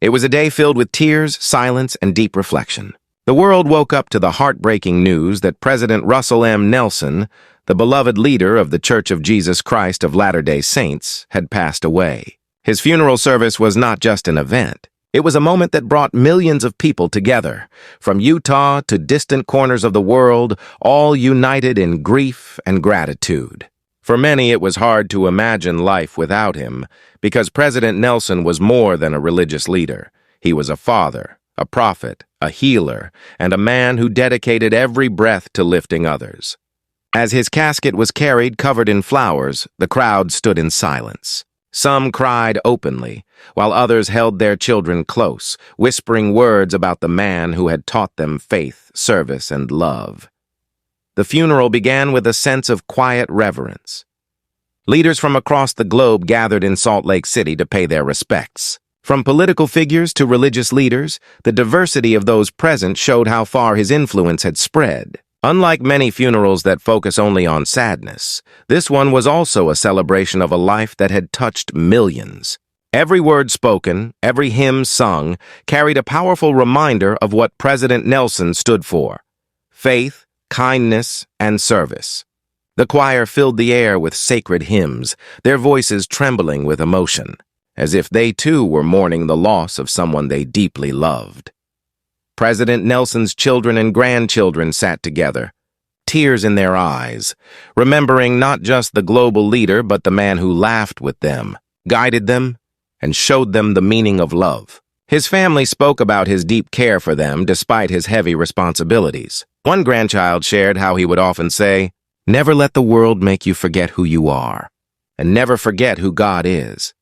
It was a day filled with tears, silence, and deep reflection. The world woke up to the heartbreaking news that President Russell M. Nelson, the beloved leader of the Church of Jesus Christ of Latter-day Saints, had passed away. His funeral service was not just an event. It was a moment that brought millions of people together, from Utah to distant corners of the world, all united in grief and gratitude. For many, it was hard to imagine life without him, because President Nelson was more than a religious leader. He was a father, a prophet, a healer, and a man who dedicated every breath to lifting others. As his casket was carried covered in flowers, the crowd stood in silence. Some cried openly, while others held their children close, whispering words about the man who had taught them faith, service, and love. The funeral began with a sense of quiet reverence. Leaders from across the globe gathered in Salt Lake City to pay their respects. From political figures to religious leaders, the diversity of those present showed how far his influence had spread. Unlike many funerals that focus only on sadness, this one was also a celebration of a life that had touched millions. Every word spoken, every hymn sung, carried a powerful reminder of what President Nelson stood for: faith, kindness, and service. The choir filled the air with sacred hymns, their voices trembling with emotion, as if they too were mourning the loss of someone they deeply loved. President Nelson's children and grandchildren sat together, tears in their eyes, remembering not just the global leader but the man who laughed with them, guided them, and showed them the meaning of love. His family spoke about his deep care for them despite his heavy responsibilities. One grandchild shared how he would often say, "Never let the world make you forget who you are, and never forget who God is."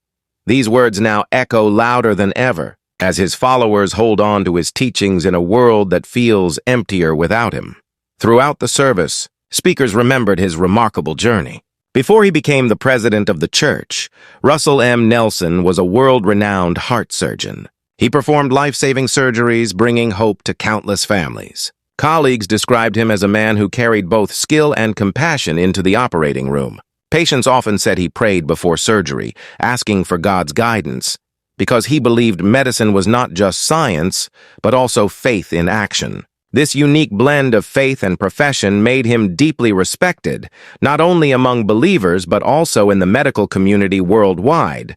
These words now echo louder than ever as his followers hold on to his teachings in a world that feels emptier without him. Throughout the service, speakers remembered his remarkable journey. Before he became the president of the church, Russell M. Nelson was a world-renowned heart surgeon. He performed life-saving surgeries, bringing hope to countless families. Colleagues described him as a man who carried both skill and compassion into the operating room. Patients often said he prayed before surgery, asking for God's guidance, because he believed medicine was not just science, but also faith in action. This unique blend of faith and profession made him deeply respected, not only among believers but also in the medical community worldwide.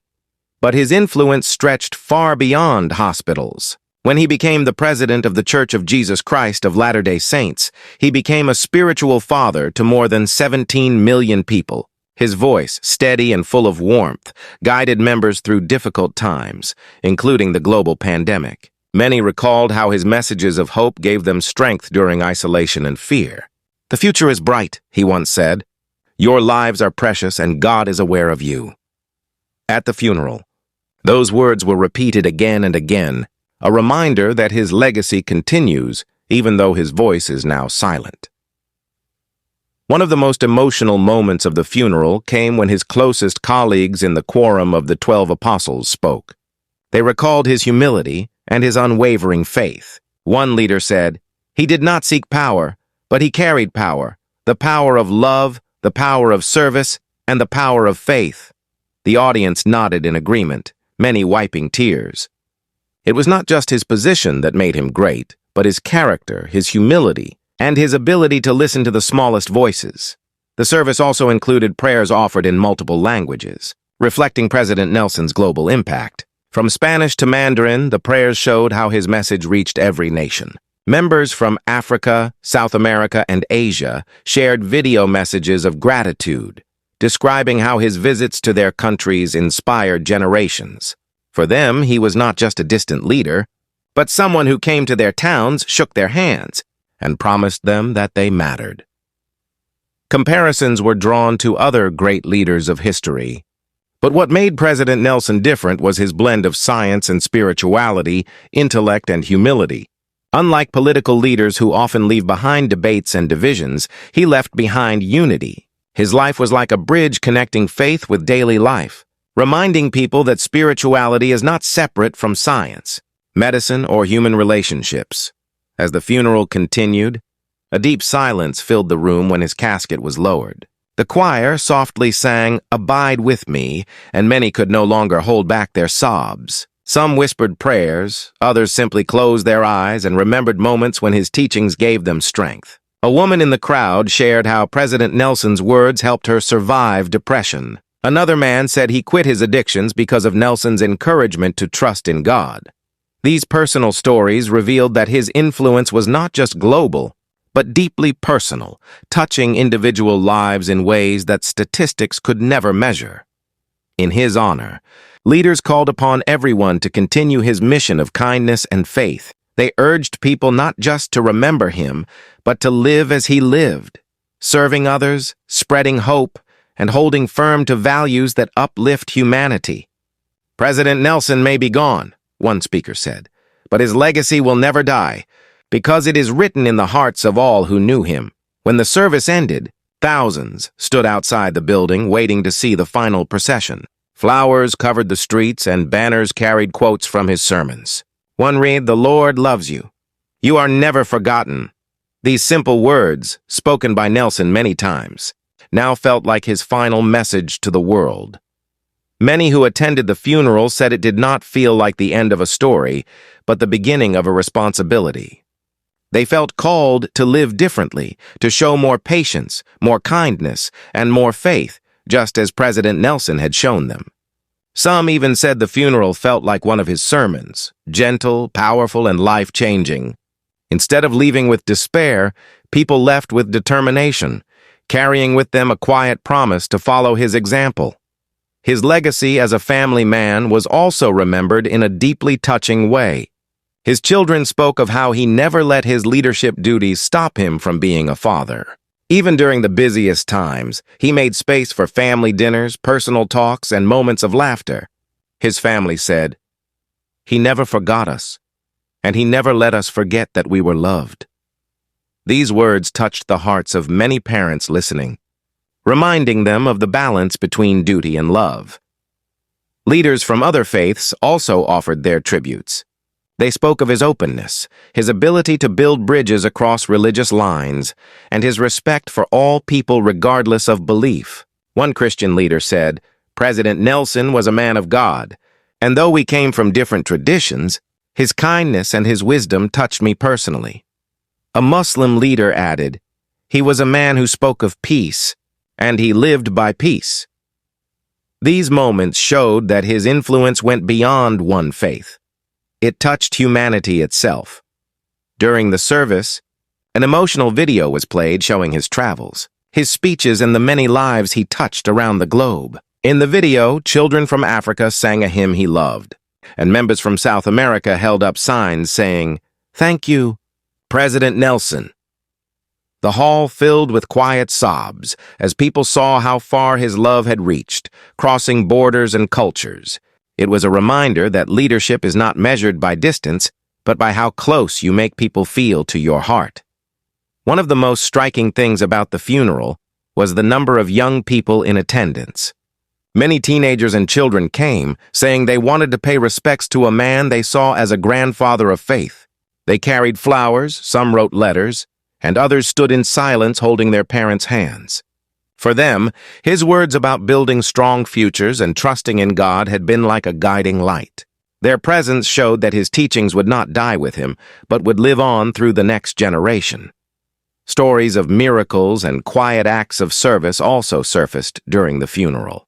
But his influence stretched far beyond hospitals. When he became the president of the Church of Jesus Christ of Latter-day Saints, he became a spiritual father to more than 17 million people. His voice, steady and full of warmth, guided members through difficult times, including the global pandemic. Many recalled how his messages of hope gave them strength during isolation and fear. "The future is bright," he once said. "Your lives are precious and God is aware of you." At the funeral, those words were repeated again and again, a reminder that his legacy continues even though his voice is now silent. One of the most emotional moments of the funeral came when his closest colleagues in the quorum of the 12 apostles spoke. They recalled his humility and his unwavering faith. One leader said, "He did not seek power, but he carried power, the power of love, the power of service, and the power of faith." The audience nodded in agreement, many wiping tears. It was not just his position that made him great, but his character, his humility, and his ability to listen to the smallest voices. The service also included prayers offered in multiple languages, reflecting President Nelson's global impact. From Spanish to Mandarin, the prayers showed how his message reached every nation. Members from Africa, South America, and Asia shared video messages of gratitude, describing how his visits to their countries inspired generations. For them, he was not just a distant leader, but someone who came to their towns, shook their hands, and promised them that they mattered. Comparisons were drawn to other great leaders of history, but what made President Nelson different was his blend of science and spirituality, intellect and humility. Unlike political leaders who often leave behind debates and divisions, he left behind unity. His life was like a bridge connecting faith with daily life, reminding people that spirituality is not separate from science, medicine, or human relationships. As the funeral continued, a deep silence filled the room when his casket was lowered. The choir softly sang, "Abide with me," and many could no longer hold back their sobs. Some whispered prayers, others simply closed their eyes and remembered moments when his teachings gave them strength. A woman in the crowd shared how President Nelson's words helped her survive depression. Another man said he quit his addictions because of Nelson's encouragement to trust in God. These personal stories revealed that his influence was not just global, but deeply personal, touching individual lives in ways that statistics could never measure. In his honor, leaders called upon everyone to continue his mission of kindness and faith. They urged people not just to remember him, but to live as he lived, serving others, spreading hope, and holding firm to values that uplift humanity. President Nelson may be gone, one speaker said, but his legacy will never die, because it is written in the hearts of all who knew him. When the service ended, thousands stood outside the building waiting to see the final procession. Flowers covered the streets and banners carried quotes from his sermons. One read, "The Lord loves you. You are never forgotten." These simple words, spoken by Nelson many times, now felt like his final message to the world. Many who attended the funeral said it did not feel like the end of a story, but the beginning of a responsibility. They felt called to live differently, to show more patience, more kindness, and more faith, just as President Nelson had shown them. Some even said the funeral felt like one of his sermons, gentle, powerful, and life-changing. Instead of leaving with despair, people left with determination, carrying with them a quiet promise to follow his example. His legacy as a family man was also remembered in a deeply touching way. His children spoke of how he never let his leadership duties stop him from being a father. Even during the busiest times, he made space for family dinners, personal talks, and moments of laughter. His family said, "He never forgot us, and he never let us forget that we were loved." These words touched the hearts of many parents listening, reminding them of the balance between duty and love. Leaders from other faiths also offered their tributes. They spoke of his openness, his ability to build bridges across religious lines, and his respect for all people regardless of belief. One Christian leader said, "President Nelson was a man of God, and though we came from different traditions, his kindness and his wisdom touched me personally." A Muslim leader added, "He was a man who spoke of peace, and he lived by peace." These moments showed that his influence went beyond one faith. It touched humanity itself. During the service, an emotional video was played showing his travels, his speeches, and the many lives he touched around the globe. In the video, children from Africa sang a hymn he loved, and members from South America held up signs saying, "Thank you, President Nelson." The hall filled with quiet sobs as people saw how far his love had reached, crossing borders and cultures. It was a reminder that leadership is not measured by distance, but by how close you make people feel to your heart. One of the most striking things about the funeral was the number of young people in attendance. Many teenagers and children came, saying they wanted to pay respects to a man they saw as a grandfather of faith. They carried flowers, some wrote letters, and others stood in silence holding their parents' hands. For them, his words about building strong futures and trusting in God had been like a guiding light. Their presence showed that his teachings would not die with him, but would live on through the next generation. Stories of miracles and quiet acts of service also surfaced during the funeral.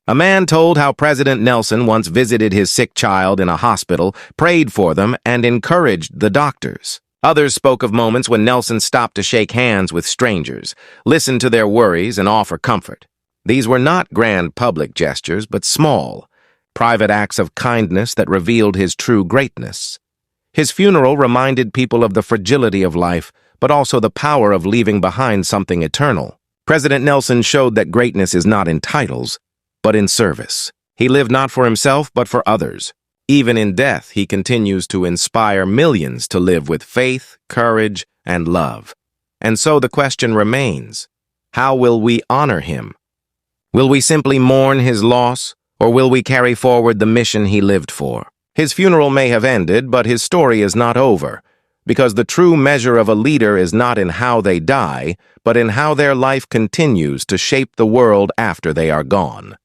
A man told how President Nelson once visited his sick child in a hospital, prayed for them, and encouraged the doctors. Others spoke of moments when Nelson stopped to shake hands with strangers, listen to their worries, and offer comfort. These were not grand public gestures, but small, private acts of kindness that revealed his true greatness. His funeral reminded people of the fragility of life, but also the power of leaving behind something eternal. President Nelson showed that greatness is not in titles, but in service. He lived not for himself, but for others. Even in death, he continues to inspire millions to live with faith, courage, and love. And so the question remains, how will we honor him? Will we simply mourn his loss, or will we carry forward the mission he lived for? His funeral may have ended, but his story is not over, because the true measure of a leader is not in how they die, but in how their life continues to shape the world after they are gone.